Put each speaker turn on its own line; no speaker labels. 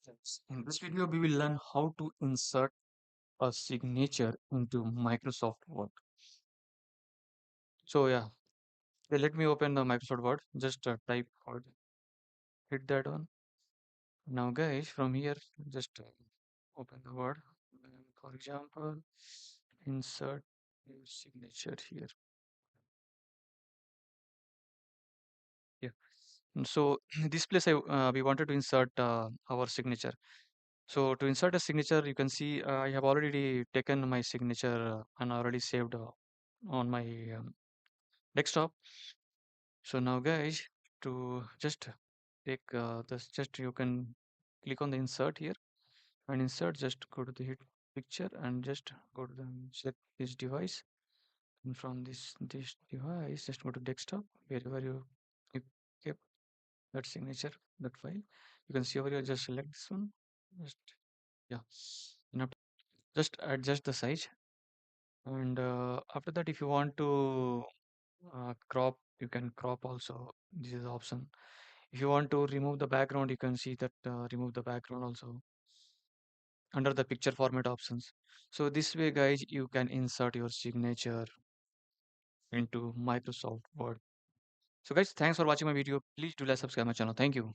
Yes. In this video, we will learn how to insert a signature into Microsoft Word. So yeah, let me open the Microsoft Word. Just type Word, hit that one. Now, guys, from here, just open the Word. And for example, insert your signature here. Yeah. So this place, we wanted to insert our signature. So to insert a signature, you can see I have already taken my signature and already saved on my desktop. So now guys, to just take this, just you can click on the insert here and insert, just go to the hit picture and just go to the select this device, and from this device just go to desktop wherever you kept that signature, that file. You can see over here, just select this one, just yeah, and after just adjust the size. And after that, if you want to crop, you can crop also. This is the option. If you want to remove the background, you can see that remove the background also under the picture format options. So this way, guys, you can insert your signature into Microsoft Word. So guys, thanks for watching my video. Please do like, subscribe my channel. Thank you.